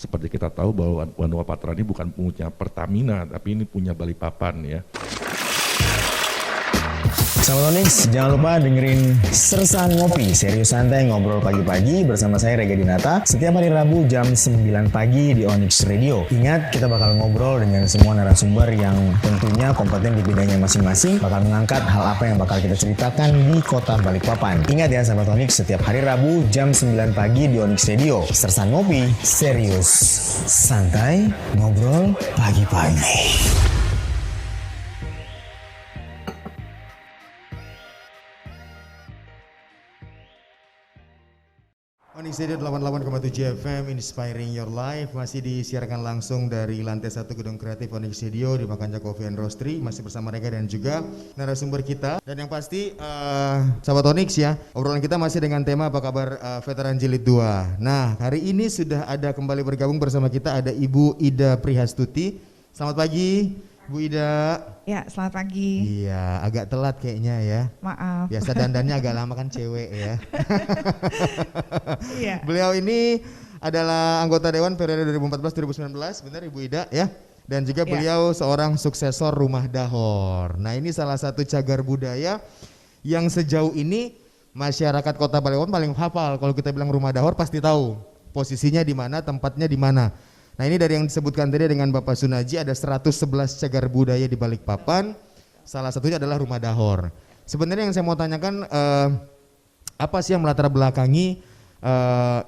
Seperti kita tahu bahwa Wanua Patra ini bukan punya Pertamina, tapi ini punya Balikpapan ya. Sahabat Onyx, jangan lupa dengerin Sersan Ngopi, serius santai ngobrol pagi-pagi bersama saya Rega Dinata setiap hari Rabu jam 9 pagi di Onyx Radio. Ingat, kita bakal ngobrol dengan semua narasumber yang tentunya kompeten di bidangnya masing-masing, bakal mengangkat hal apa yang bakal kita ceritakan di kota Balikpapan. Ingat ya sahabat Onyx, setiap hari Rabu jam 9 pagi di Onyx Radio. Sersan Ngopi, serius santai ngobrol pagi-pagi. Onyx Radio 88,7 FM Inspiring Your Life masih disiarkan langsung dari lantai 1 Gedung Kreatif Onyx Radio di Makanca Coffee and Roastery, masih bersama Rega dan juga narasumber kita. Dan yang pasti sahabat Onyx ya, obrolan kita masih dengan tema apa kabar veteran jilid 2. Nah, hari ini sudah ada kembali bergabung bersama kita ada Ibu Ida Prihastuti. Selamat pagi Bu Ida. Ya, selamat pagi. Iya, agak telat kayaknya ya. Maaf. Biasa dandannya agak lama kan cewek ya. Iya. Beliau ini adalah anggota Dewan periode 2014-2019, benar Ibu Ida ya? Dan juga beliau seorang suksesor Rumah Dahor. Nah, ini salah satu cagar budaya yang sejauh ini masyarakat Kota Balikpapan paling hafal. Kalau kita bilang Rumah Dahor pasti tahu posisinya di mana, tempatnya di mana. Nah, ini dari yang disebutkan tadi dengan Bapak Sunaji, ada 111 cagar budaya di Balikpapan. Salah satunya adalah Rumah Dahor. Sebenarnya yang saya mau tanyakan, apa sih yang melatar belakangi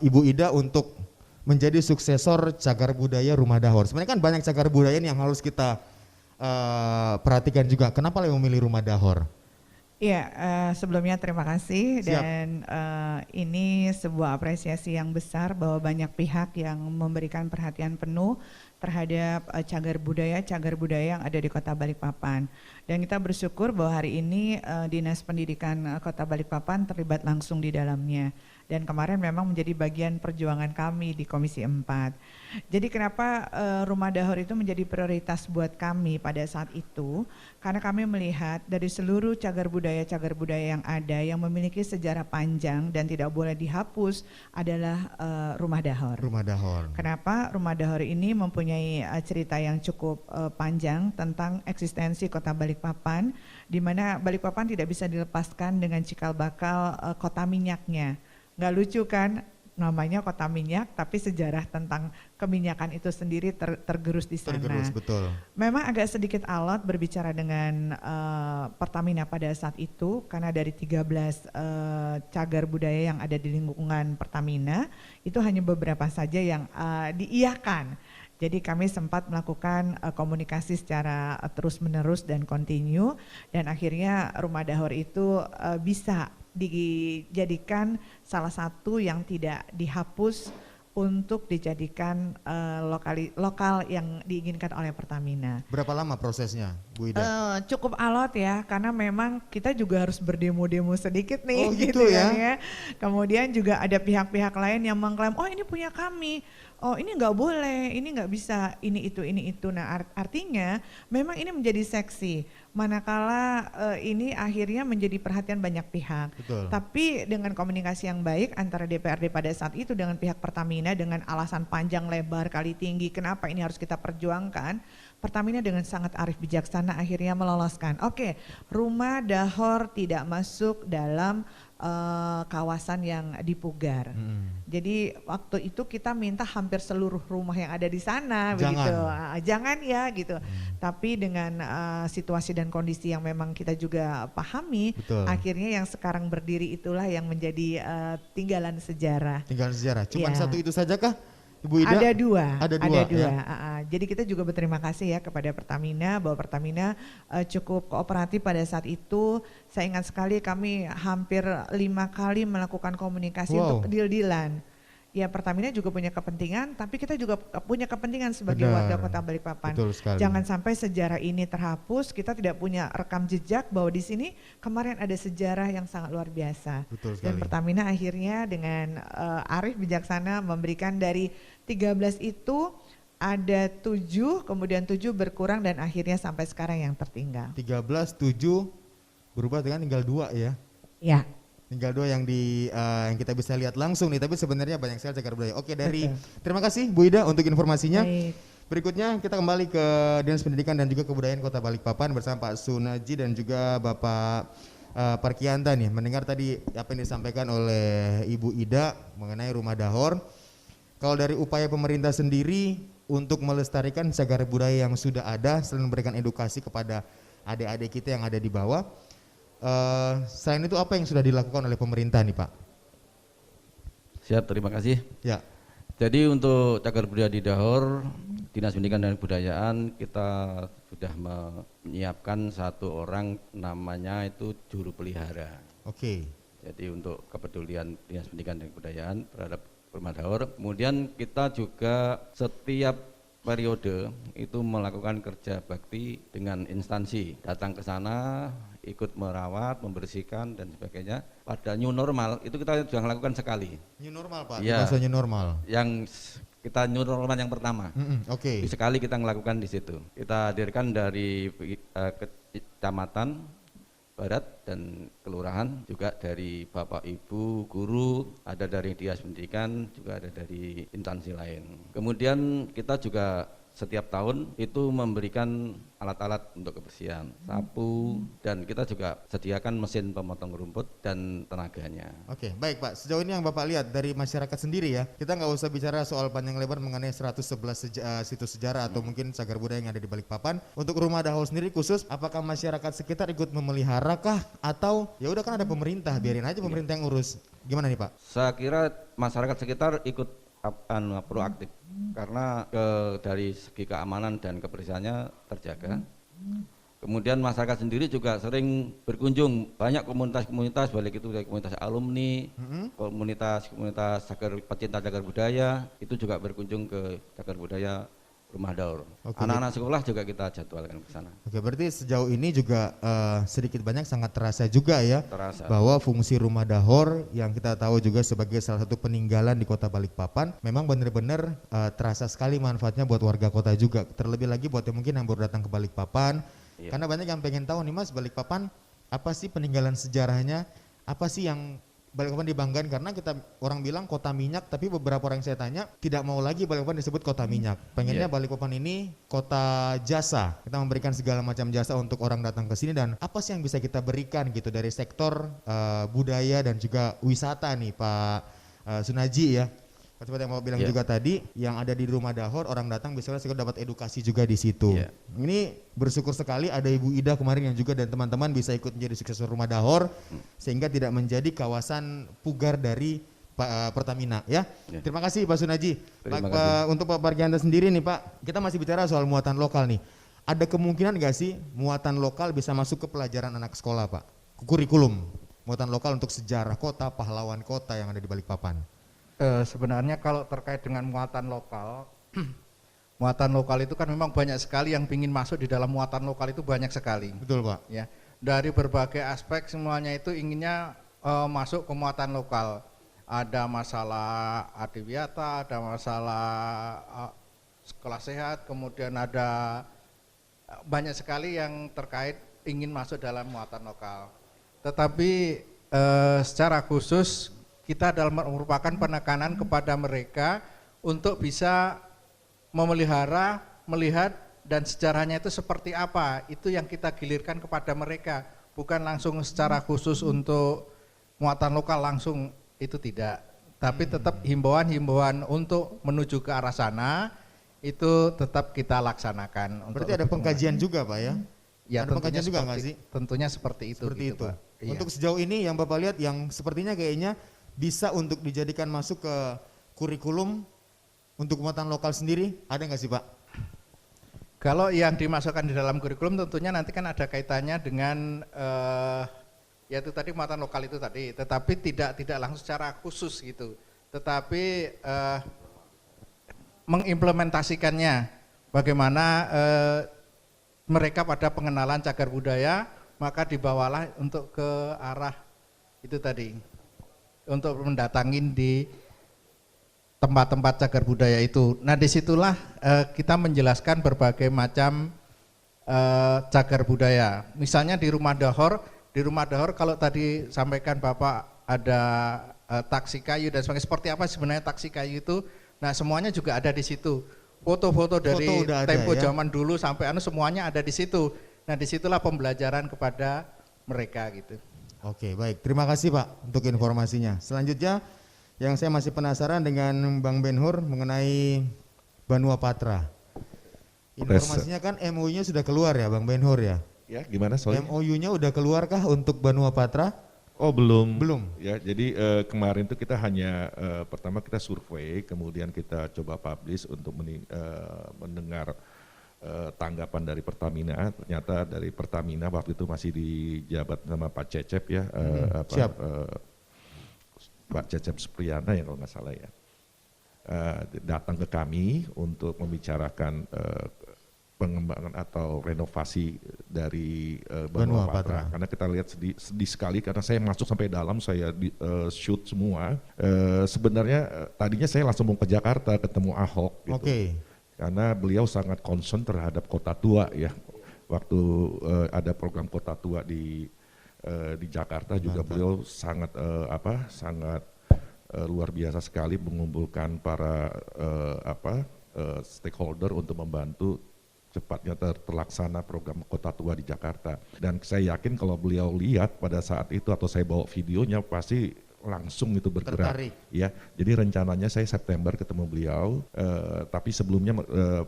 Ibu Ida untuk menjadi suksesor cagar budaya Rumah Dahor? Sebenarnya kan banyak cagar budaya yang harus kita perhatikan juga. Kenapa lebih memilih Rumah Dahor? Iya, sebelumnya terima kasih. Siap. Dan ini sebuah apresiasi yang besar bahwa banyak pihak yang memberikan perhatian penuh terhadap cagar budaya yang ada di Kota Balikpapan. Dan kita bersyukur bahwa hari ini Dinas Pendidikan Kota Balikpapan terlibat langsung di dalamnya. Dan kemarin memang menjadi bagian perjuangan kami di Komisi 4. Jadi kenapa Rumah Dahor itu menjadi prioritas buat kami pada saat itu? Karena kami melihat dari seluruh cagar budaya yang ada yang memiliki sejarah panjang dan tidak boleh dihapus adalah Rumah Dahor. Rumah Dahor. Kenapa? Rumah Dahor ini mempunyai cerita yang cukup panjang tentang eksistensi Kota Balikpapan, di mana Balikpapan tidak bisa dilepaskan dengan cikal bakal kota minyaknya. Nggak lucu kan, namanya kota minyak tapi sejarah tentang keminyakan itu sendiri tergerus di sana. Tergerus, betul. Memang agak sedikit alot berbicara dengan Pertamina pada saat itu karena dari 13 cagar budaya yang ada di lingkungan Pertamina itu hanya beberapa saja yang diiyakan. Jadi kami sempat melakukan komunikasi secara terus-menerus dan kontinu, dan akhirnya Rumah Dahor itu bisa dijadikan salah satu yang tidak dihapus untuk dijadikan lokal yang diinginkan oleh Pertamina. Berapa lama prosesnya, Bu Ida? Cukup alot ya, karena memang kita juga harus berdemo-demo sedikit nih. Oh gitu ya? Kan ya. Kemudian juga ada pihak-pihak lain yang mengklaim, oh ini punya kami, oh ini nggak boleh, ini nggak bisa, ini itu. Nah artinya memang ini menjadi seksi. Manakala ini akhirnya menjadi perhatian banyak pihak. Betul. Tapi dengan komunikasi yang baik antara DPRD pada saat itu dengan pihak Pertamina dengan alasan panjang lebar kali tinggi kenapa ini harus kita perjuangkan, Pertamina dengan sangat arif bijaksana akhirnya meloloskan. Oke, Rumah Dahor tidak masuk dalam kawasan yang dipugar. Jadi waktu itu kita minta hampir seluruh rumah yang ada di sana begitu. Jangan ya gitu. Tapi dengan situasi dan kondisi yang memang kita juga pahami, betul. Akhirnya yang sekarang berdiri itulah yang menjadi tinggalan sejarah. Tinggalan sejarah. Cuman Ya. satu itu saja kah? Ibu Ida? Ada dua. Ada dua. Ya? Jadi kita juga berterima kasih ya kepada Pertamina bahwa Pertamina cukup kooperatif pada saat itu. Saya ingat sekali kami hampir 5 kali melakukan komunikasi untuk deal-dealan. Ya Pertamina juga punya kepentingan, tapi kita juga punya kepentingan sebagai warga Kota Balikpapan. Betul sekali. Jangan sampai sejarah ini terhapus, kita tidak punya rekam jejak bahwa di sini kemarin ada sejarah yang sangat luar biasa. Betul sekali. Dan Pertamina akhirnya dengan arif bijaksana memberikan dari 13 itu ada 7, kemudian 7 berkurang dan akhirnya sampai sekarang yang tertinggal. 13, 7 berubah dengan tinggal 2 ya? Ya. Tinggal 2 yang kita bisa lihat langsung nih, tapi sebenarnya banyak sekali cagar budaya. Oke, terima kasih Bu Ida untuk informasinya. Baik. Berikutnya kita kembali ke Dinas Pendidikan dan juga Kebudayaan Kota Balikpapan bersama Pak Sunaji dan juga Bapak Parkianta nih. Mendengar tadi apa yang disampaikan oleh Ibu Ida mengenai rumah Dahor. Kalau dari upaya pemerintah sendiri untuk melestarikan cagar budaya yang sudah ada, selain memberikan edukasi kepada adik-adik kita yang ada di bawah, selain itu apa yang sudah dilakukan oleh pemerintah nih Pak? Siap, terima kasih. Ya. Jadi untuk cagar budaya di Dahor, Dinas Pendidikan dan Kebudayaan kita sudah menyiapkan 1 orang, namanya itu juru pelihara. Oke. Jadi untuk kepedulian Dinas Pendidikan dan Kebudayaan terhadap rumah Dahor. Kemudian kita juga setiap periode itu melakukan kerja bakti dengan instansi, datang ke sana, ikut merawat, membersihkan dan sebagainya. Pada new normal itu kita sudah lakukan sekali. New normal Pak, Ya. masa new normal. Yang kita new normal yang pertama. Oke. Sekali kita melakukan di situ. Kita hadirkan dari kecamatan Barat dan kelurahan, juga dari Bapak Ibu guru, ada dari Dinas Pendidikan, juga ada dari instansi lain. Kemudian kita juga setiap tahun itu memberikan alat-alat untuk kebersihan, sapu, dan kita juga sediakan mesin pemotong rumput dan tenaganya. Oke, baik Pak. Sejauh ini yang Bapak lihat dari masyarakat sendiri ya, kita nggak usah bicara soal panjang lebar mengenai 111 situs sejarah atau mungkin cagar budaya yang ada di Balikpapan. Untuk rumah Dahor sendiri khusus, apakah masyarakat sekitar ikut memelihara kah atau ya udah kan ada pemerintah, biarin aja pemerintah yang urus. Gimana nih Pak? Saya kira masyarakat sekitar ikut proaktif karena dari segi keamanan dan kebersihannya terjaga. Kemudian masyarakat sendiri juga sering berkunjung, banyak komunitas-komunitas, baik itu dari komunitas alumni, komunitas pecinta cagar budaya, itu juga berkunjung ke cagar budaya rumah Dahor. Anak-anak sekolah juga kita jadwalkan ke sana. Oke, berarti sejauh ini juga sedikit banyak sangat terasa juga ya Terasa. bahwa fungsi rumah Dahor yang kita tahu juga sebagai salah satu peninggalan di Kota Balikpapan memang benar-benar terasa sekali manfaatnya buat warga kota juga. Terlebih lagi buat yang mungkin yang baru datang ke Balikpapan. Iya. Karena banyak yang pengen tahu nih Mas, Balikpapan apa sih peninggalan sejarahnya? Apa sih yang Balikpapan dibanggakan, karena kita orang bilang kota minyak, tapi beberapa orang yang saya tanya tidak mau lagi Balikpapan disebut kota minyak. Pengennya Balikpapan ini kota jasa. Kita memberikan segala macam jasa untuk orang datang ke sini, dan apa sih yang bisa kita berikan gitu dari sektor budaya dan juga wisata nih Pak Sunaji ya. Seperti yang mau bilang juga tadi, yang ada di rumah Dahor orang datang bisa dapat edukasi juga di situ. Ini bersyukur sekali ada Ibu Ida kemarin yang juga dan teman-teman bisa ikut menjadi suksesor rumah Dahor sehingga tidak menjadi kawasan pugar dari Pertamina ya. Terima kasih Pak Sunaji. Untuk Pak Parkianta sendiri nih Pak, kita masih bicara soal muatan lokal nih. Ada kemungkinan nggak sih muatan lokal bisa masuk ke pelajaran anak sekolah Pak? Kurikulum muatan lokal untuk sejarah kota, pahlawan kota yang ada di Balikpapan. Sebenarnya kalau terkait dengan muatan lokal, muatan lokal itu kan memang banyak sekali yang ingin masuk di dalam muatan lokal itu banyak sekali. Betul Pak. Ya, dari berbagai aspek semuanya itu inginnya masuk ke muatan lokal. Ada masalah adiwiyata, ada masalah sekolah sehat, kemudian ada banyak sekali yang terkait ingin masuk dalam muatan lokal. Tetapi secara khusus kita merupakan penekanan kepada mereka untuk bisa memelihara, melihat dan sejarahnya itu seperti apa. Itu yang kita gilirkan kepada mereka, bukan langsung secara khusus untuk muatan lokal langsung, itu tidak. Tapi tetap himbauan-himbauan untuk menuju ke arah sana itu tetap kita laksanakan. Berarti ada pengkajian juga Pak ya? Ya, ada pengkajian juga nggak sih? Tentunya seperti itu. Seperti gitu, itu. Pak. Untuk sejauh ini yang Bapak lihat yang sepertinya kayaknya bisa untuk dijadikan masuk ke kurikulum untuk muatan lokal sendiri, ada nggak sih Pak? Kalau yang dimasukkan di dalam kurikulum tentunya nanti kan ada kaitannya dengan yaitu tadi muatan lokal itu tadi, tetapi tidak langsung secara khusus gitu, tetapi mengimplementasikannya bagaimana mereka pada pengenalan cagar budaya, maka dibawalah untuk ke arah itu tadi, untuk mendatangin di tempat-tempat cagar budaya itu. Nah disitulah kita menjelaskan berbagai macam cagar budaya. Misalnya di rumah Dahor kalau tadi sampaikan Bapak ada taksi kayu dan sebagainya. Seperti apa sebenarnya taksi kayu itu? Nah, semuanya juga ada di situ. Foto-foto dari udah ada, tempo ya? zaman dulu sampai semuanya ada di situ. Nah, disitulah pembelajaran kepada mereka gitu. Oke, baik. Terima kasih Pak untuk informasinya. Selanjutnya yang saya masih penasaran dengan Bang Ben-Hur mengenai Banua Patra. Informasinya kan MOU-nya sudah keluar ya Bang Ben-Hur ya? Ya, gimana soalnya? MOU-nya udah keluarkah untuk Banua Patra? Oh, belum. Belum. Ya, jadi kemarin tuh kita hanya pertama kita survei, kemudian kita coba publish untuk mendengar tanggapan dari Pertamina. Ternyata dari Pertamina waktu itu masih dijabat sama Pak Cecep ya, Siap. Pak Cecep Supriyana ya kalau nggak salah ya, datang ke kami untuk membicarakan pengembangan atau renovasi dari Banua Patra. Karena kita lihat sedih sekali karena saya masuk sampai dalam, saya shoot semua. Sebenarnya tadinya saya langsung mau ke Jakarta ketemu Ahok gitu. Oke. Karena beliau sangat concern terhadap kota tua ya. Waktu ada program kota tua di Jakarta juga beliau sangat luar biasa sekali mengumpulkan para stakeholder untuk membantu cepatnya terlaksana program kota tua di Jakarta. Dan saya yakin kalau beliau lihat pada saat itu atau saya bawa videonya pasti langsung itu bergerak. Tertarik. Ya, jadi rencananya saya September ketemu beliau, tapi sebelumnya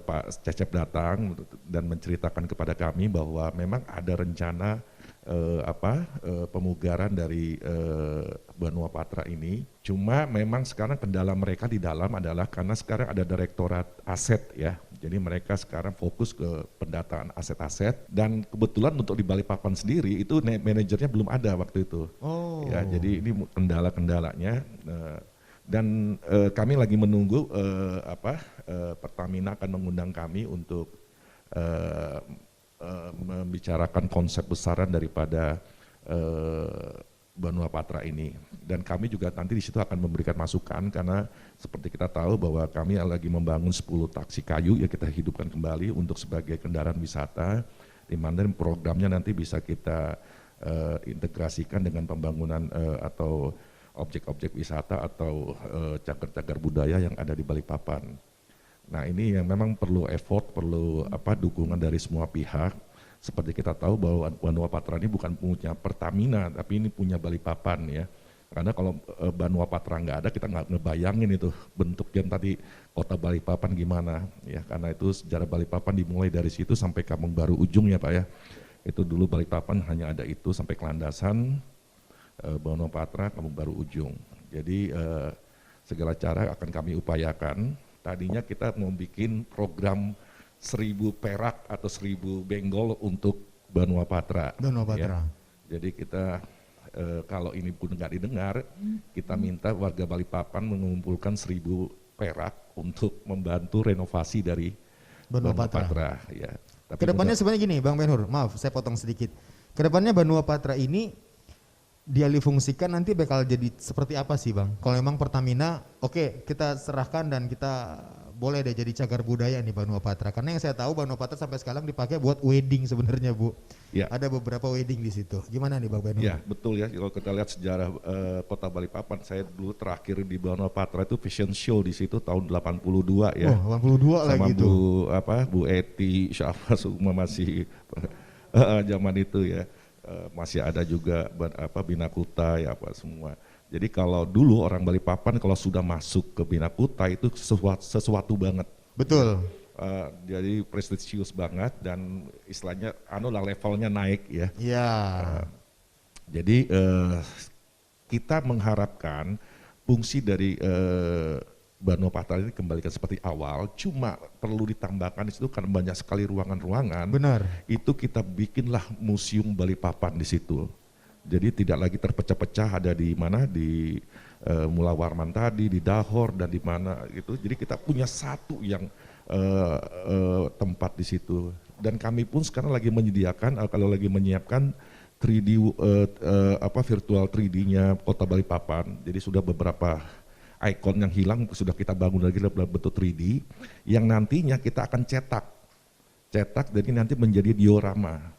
Pak Cecep datang dan menceritakan kepada kami bahwa memang ada rencana pemugaran dari Banua Patra ini. Cuma memang sekarang kendala mereka di dalam adalah karena sekarang ada direktorat aset ya. Jadi mereka sekarang fokus ke pendataan aset-aset dan kebetulan untuk di Balikpapan sendiri itu manajernya belum ada waktu itu. Oh. Ya, jadi ini kendala-kendalanya dan kami lagi menunggu Pertamina akan mengundang kami untuk membicarakan konsep besaran daripada Banua Patra ini. Dan kami juga nanti di situ akan memberikan masukan karena seperti kita tahu bahwa kami lagi membangun 10 taksi kayu ya kita hidupkan kembali untuk sebagai kendaraan wisata, di mana programnya nanti bisa kita integrasikan dengan pembangunan atau objek-objek wisata atau cagar-cagar budaya yang ada di Balikpapan. Nah ini yang memang perlu effort, perlu dukungan dari semua pihak. Seperti kita tahu bahwa Banua Patra ini bukan punya Pertamina, tapi ini punya Balikpapan ya. Karena kalau Banua Patra nggak ada, kita nggak ngebayangin itu bentuknya tadi kota Balikpapan gimana ya. Karena itu sejarah Balikpapan dimulai dari situ sampai Kampung Baru ujung ya Pak ya. Itu dulu Balikpapan hanya ada itu sampai Kelandasan, Banua Patra, Kampung Baru ujung. Jadi segala cara akan kami upayakan. Tadinya kita mau bikin program 1000 perak atau 1000 benggol untuk Banua Patra. Banua Patra. Ya. Jadi kita kalau ini pun nggak didengar, kita minta warga Balikpapan mengumpulkan 1000 perak untuk membantu renovasi dari Banua Patra. Ya. Tapi Kedepannya sebenarnya gini, Bang Ben-Hur, maaf saya potong sedikit. Kedepannya Banua Patra ini dialih fungsikan nanti bakal jadi seperti apa sih Bang? Kalau memang Pertamina, oke, kita serahkan dan kita boleh deh jadi cagar budaya nih Banua Patra. Karena yang saya tahu Banua Patra sampai sekarang dipakai buat wedding sebenarnya Bu. Ya. Ada beberapa wedding di situ. Gimana nih Bang Ben-Hur? Ya betul ya, kalau kita lihat sejarah kota Balikpapan, saya dulu terakhir di Banua Patra itu fashion show di situ tahun 82 ya. Oh 82 lagi sama tuh. Bu Eti, Syafa semua masih zaman itu ya. Masih ada juga Binakuta ya semua. Jadi kalau dulu orang Balikpapan kalau sudah masuk ke Binakuta itu sesuatu banget. Betul. Jadi prestisius banget dan istilahnya levelnya naik ya. Iya. Jadi kita mengharapkan fungsi dari Banua Patra ini kembalikan seperti awal, cuma perlu ditambahkan di situ karena banyak sekali ruangan-ruangan. Benar. Itu kita bikinlah museum Balikpapan di situ. Jadi tidak lagi terpecah-pecah ada di mana di Mula Warman tadi, di Dahor dan di mana gitu. Jadi kita punya satu yang tempat di situ. Dan kami pun sekarang lagi menyediakan kalau lagi menyiapkan 3D virtual 3D-nya Kota Balikpapan. Jadi sudah beberapa ikon yang hilang sudah kita bangun lagi dalam bentuk 3D yang nantinya kita akan cetak jadi nanti menjadi diorama.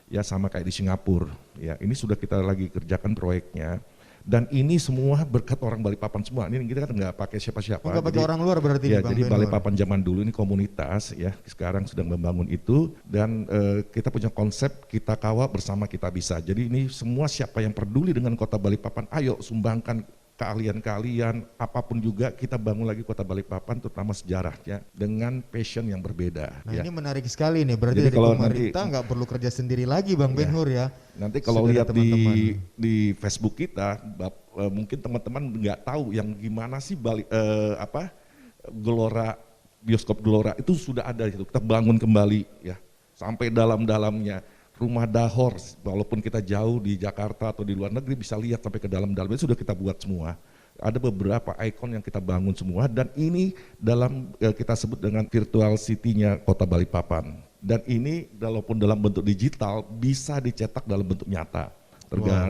Ya sama kayak di Singapura ya, ini sudah kita lagi kerjakan proyeknya Dan ini semua berkat orang Balikpapan semua. Ini kita kan nggak pakai siapa-siapa. Enggak pakai orang luar berarti ya, nih, Bang jadi Ben Hur. Balikpapan zaman dulu ini komunitas ya, sekarang sedang membangun itu dan kita punya konsep kita kawal bersama kita bisa. Jadi ini semua siapa yang peduli dengan kota Balikpapan, ayo sumbangkan keahlian-keahlian, apapun juga kita bangun lagi kota Balikpapan terutama sejarahnya dengan passion yang berbeda. Nah ya. ini menarik sekali nih, berarti Jadi dari kalau pemerintah nggak perlu kerja sendiri lagi Bang Ben Hur ya. Nanti kalau Sudah ada lihat teman-teman. di Facebook kita, mungkin teman-teman nggak tahu yang gimana sih Gelora, bioskop Gelora itu sudah ada itu. Kita bangun kembali ya, sampai dalam-dalamnya. Rumah Dahor, walaupun kita jauh di Jakarta atau di luar negeri bisa lihat sampai ke dalam-dalamnya sudah kita buat semua. Ada beberapa ikon yang kita bangun semua dan ini dalam kita sebut dengan virtual city-nya Kota Balikpapan. Dan ini walaupun dalam bentuk digital bisa dicetak dalam bentuk nyata.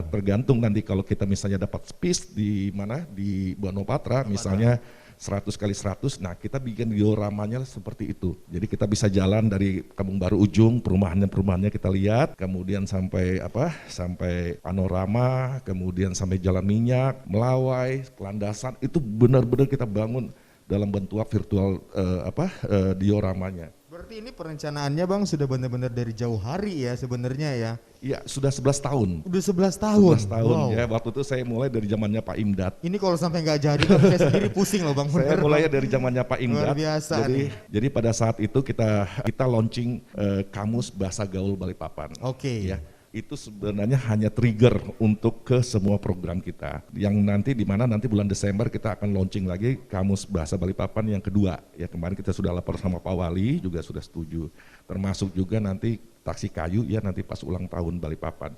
Tergantung nanti kalau kita misalnya dapat space di mana di Banopatra misalnya 100 kali 100, nah kita bikin dioramanya seperti itu. Jadi kita bisa jalan dari Kampung Baru ujung, perumahannya kita lihat, kemudian sampai sampai panorama, kemudian sampai Jalan Minyak, Melawai, Landasan, itu benar-benar kita bangun dalam bentuk virtual dioramanya. Berarti ini perencanaannya Bang sudah benar-benar dari jauh hari ya sebenarnya ya. Iya, sudah 11 tahun. Udah 11 tahun. 11 tahun Wow. ya, waktu itu saya mulai dari zamannya Pak Imdat. Ini kalau sampai nggak jadi kan saya sendiri pusing loh Bang. Saya Bener, mulai Bang. dari zamannya Pak Imdat. Luar biasa Jadi pada saat itu kita launching kamus bahasa gaul Balikpapan. Oke. Ya, itu sebenarnya hanya trigger untuk ke semua program kita. Yang nanti di mana nanti bulan Desember kita akan launching lagi kamus bahasa Balikpapan yang kedua. Ya, kemarin kita sudah lapor sama Pak Wali juga sudah setuju. Termasuk juga nanti taksi kayu ya nanti pas ulang tahun Balikpapan.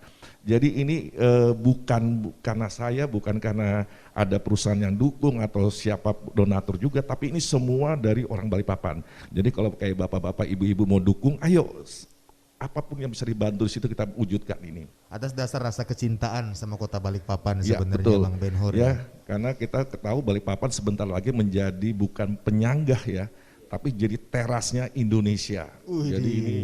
Jadi ini bukan karena saya, bukan karena ada perusahaan yang dukung atau siapa donatur juga, tapi ini semua dari orang Balikpapan. Jadi kalau kayak bapak-bapak, ibu-ibu mau dukung, ayo apapun yang bisa dibantu di situ kita wujudkan ini. Atas dasar rasa kecintaan sama kota Balikpapan Ya, sebenarnya betul. Bang Ben Hur. Ya, karena kita tahu Balikpapan sebentar lagi menjadi bukan penyanggah ya, tapi jadi terasnya Indonesia. Wih. Jadi ini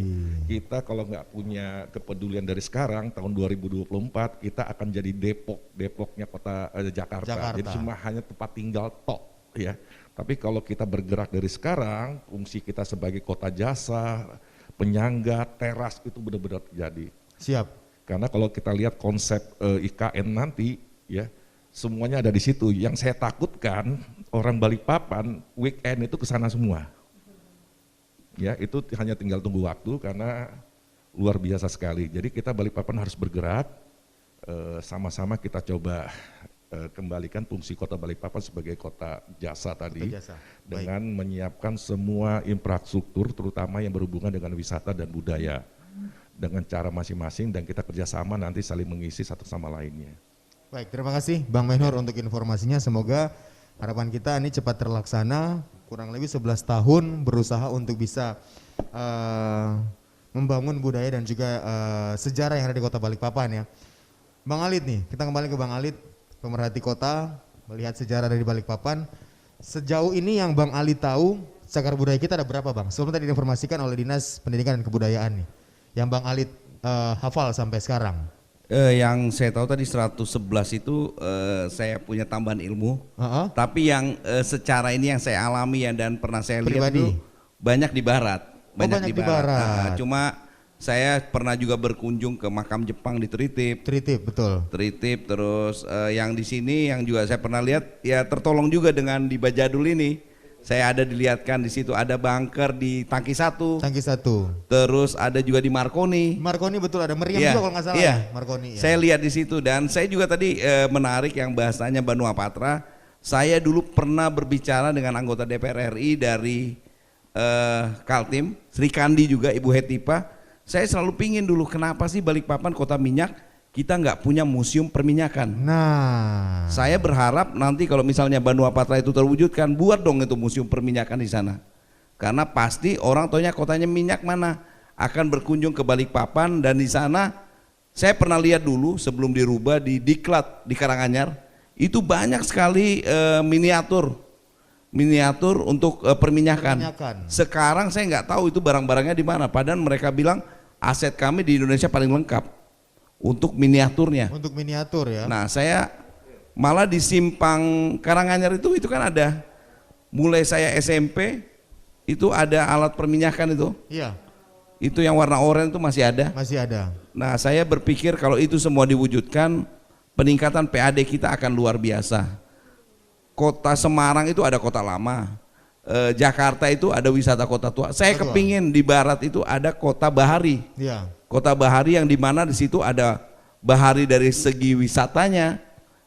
kita kalau nggak punya kepedulian dari sekarang tahun 2024 kita akan jadi Depoknya kota Jakarta. Jadi cuma hanya tempat tinggal tok ya. Tapi kalau kita bergerak dari sekarang, fungsi kita sebagai kota jasa, penyangga, teras itu benar-benar terjadi. Siap. Karena kalau kita lihat konsep IKN nanti ya semuanya ada di situ. Yang saya takutkan orang Balikpapan weekend itu ke sana semua. Ya, itu hanya tinggal tunggu waktu karena luar biasa sekali. Jadi kita Balikpapan harus bergerak, sama-sama kita coba kembalikan fungsi kota Balikpapan sebagai kota jasa tadi, dengan menyiapkan semua infrastruktur terutama yang berhubungan dengan wisata dan budaya dengan cara masing-masing dan kita kerjasama nanti saling mengisi satu sama lainnya. Baik, terima kasih Bang Ben Hur untuk informasinya. Semoga harapan kita ini cepat terlaksana. Kurang lebih 11 tahun berusaha untuk bisa membangun budaya dan juga sejarah yang ada di kota Balikpapan ya. Bang Alit nih, kita kembali ke Bang Alit, pemerhati kota, melihat sejarah dari Balikpapan. Sejauh ini yang Bang Alit tahu, cagar budaya kita ada berapa Bang? Sebelum tadi diinformasikan oleh Dinas Pendidikan dan Kebudayaan nih, yang Bang Alit hafal sampai sekarang. Yang saya tahu tadi 111 itu saya punya tambahan ilmu. Tapi yang secara ini yang saya alami ya dan pernah saya lihat itu banyak di barat. Banyak di barat. Cuma saya pernah juga berkunjung ke makam Jepang di Tritip. Tritip, betul. Tritip, terus yang di sini yang juga saya pernah lihat ya tertolong juga dengan di Bajadul ini. Saya ada dilihatkan di situ ada bunker di Tangki 1. Tangki 1. Terus ada juga di Marconi. Marconi betul, ada meriam juga kalau nggak salah ya, Marconi. Ya. Saya lihat di situ dan saya juga tadi menarik yang bahasanya Banua Patra. Saya dulu pernah berbicara dengan anggota DPR RI dari Kaltim, Sri Kandi juga Ibu Hetipa. Saya selalu pingin dulu kenapa sih Balikpapan kota minyak kita nggak punya museum perminyakan. Nah, saya berharap nanti kalau misalnya Banua Patra itu terwujudkan, buat dong itu museum perminyakan di sana. Karena pasti orang taunya kotanya minyak mana, akan berkunjung ke Balikpapan dan di sana saya pernah lihat dulu sebelum dirubah di Diklat di Karanganyar, itu banyak sekali miniatur untuk perminyakan. Sekarang saya nggak tahu itu barang-barangnya di mana, padahal mereka bilang aset kami di Indonesia paling lengkap. Untuk miniaturnya. Untuk miniatur ya. Nah saya Malah di simpang Karanganyar itu kan ada, mulai saya SMP itu ada alat perminyakan itu. Iya. Itu yang warna oranye itu masih ada. Masih ada. Nah, saya berpikir kalau itu semua diwujudkan, peningkatan PAD kita akan luar biasa. Kota Semarang itu ada kota lama, Jakarta itu ada wisata kota tua. Saya kepingin di barat itu ada kota bahari. Iya. Kota bahari yang dimana di situ ada bahari dari segi wisatanya,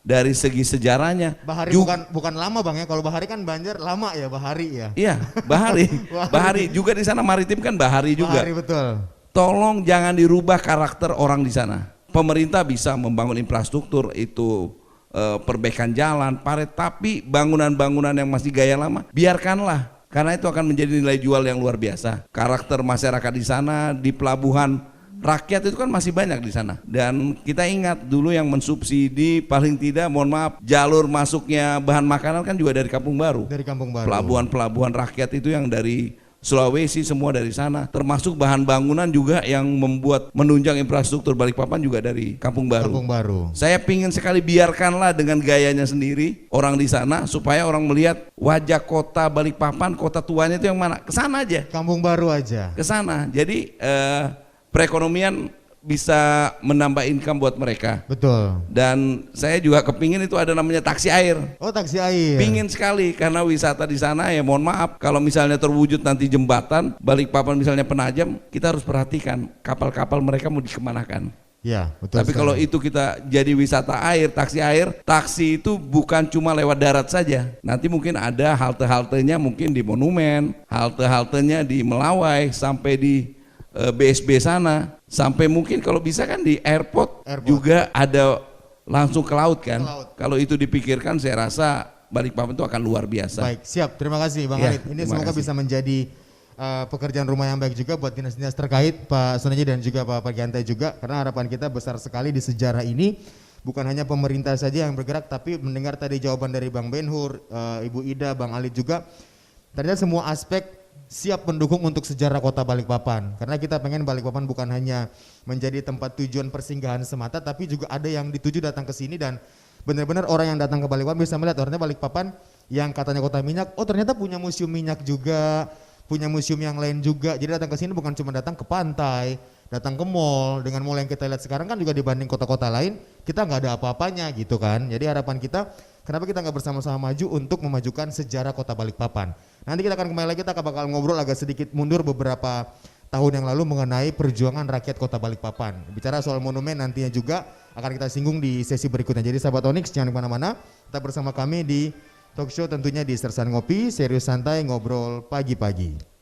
dari segi sejarahnya. Bahari bukan lama Bang ya. Kalau bahari kan Banjar lama ya, bahari ya. Iya, bahari. Bahari juga di sana maritim kan bahari juga. Bahari betul. Tolong jangan dirubah karakter orang di sana. Pemerintah bisa membangun infrastruktur itu, perbaikan jalan, paret, tapi bangunan-bangunan yang masih gaya lama biarkanlah, karena itu akan menjadi nilai jual yang luar biasa. Karakter masyarakat di sana, di pelabuhan rakyat itu kan masih banyak di sana. Dan kita ingat dulu yang mensubsidi paling tidak, mohon maaf, jalur masuknya bahan makanan kan juga dari Kampung Baru. Dari Kampung Baru. Pelabuhan rakyat itu yang dari Sulawesi semua dari sana, termasuk bahan bangunan juga yang membuat menunjang infrastruktur Balikpapan juga dari Kampung Baru. Kampung Baru. Saya pingin sekali biarkanlah dengan gayanya sendiri orang di sana, supaya orang melihat wajah kota Balikpapan, kota tuanya itu yang mana, ke sana aja. Kampung Baru aja. Ke sana. Jadi perekonomian bisa menambah income buat mereka. Betul. Dan saya juga kepingin itu ada namanya taksi air. Oh, taksi air. Pingin sekali, karena wisata di sana ya mohon maaf, kalau misalnya terwujud nanti jembatan Balikpapan misalnya Penajam, kita harus perhatikan kapal-kapal mereka mau dikemanakan. Ya, betul. Tapi kalau itu kita jadi wisata air, taksi itu bukan cuma lewat darat saja. Nanti mungkin ada halte-haltenya mungkin di Monumen, halte-haltenya di Melawai, sampai di BSB sana, sampai mungkin kalau bisa kan di airport juga ada langsung ke laut kan. Kalau itu dipikirkan saya rasa Balikpapan itu akan luar biasa. Baik, siap. Terima kasih Bang Ya, Halid. Ini semoga bisa menjadi pekerjaan rumah yang baik juga buat dinas-dinas terkait, Pak Soneji dan juga Pak Pagiantai juga, karena harapan kita besar sekali di sejarah ini. Bukan hanya pemerintah saja yang bergerak, tapi mendengar tadi jawaban dari Bang Ben-Hur, Ibu Ida, Bang Halid juga, ternyata semua aspek siap mendukung untuk sejarah kota Balikpapan. Karena kita pengen Balikpapan bukan hanya menjadi tempat tujuan persinggahan semata, tapi juga ada yang dituju datang ke sini, dan benar-benar orang yang datang ke Balikpapan bisa melihat ternyata Balikpapan yang katanya kota minyak, oh ternyata punya museum minyak juga, punya museum yang lain juga. Jadi datang ke sini bukan cuma datang ke pantai, datang ke mall. Dengan mall yang kita lihat sekarang kan juga dibanding kota-kota lain, kita nggak ada apa-apanya gitu kan. Jadi harapan kita, kenapa kita nggak bersama-sama maju untuk memajukan sejarah kota Balikpapan. Nanti kita akan kembali lagi, kita bakal ngobrol agak sedikit mundur beberapa tahun yang lalu mengenai perjuangan rakyat kota Balikpapan. Bicara soal monumen nantinya juga akan kita singgung di sesi berikutnya. Jadi sahabat Onyx jangan kemana-mana, tetap bersama kami di talk show tentunya di Sersan Ngopi, serius santai ngobrol pagi-pagi.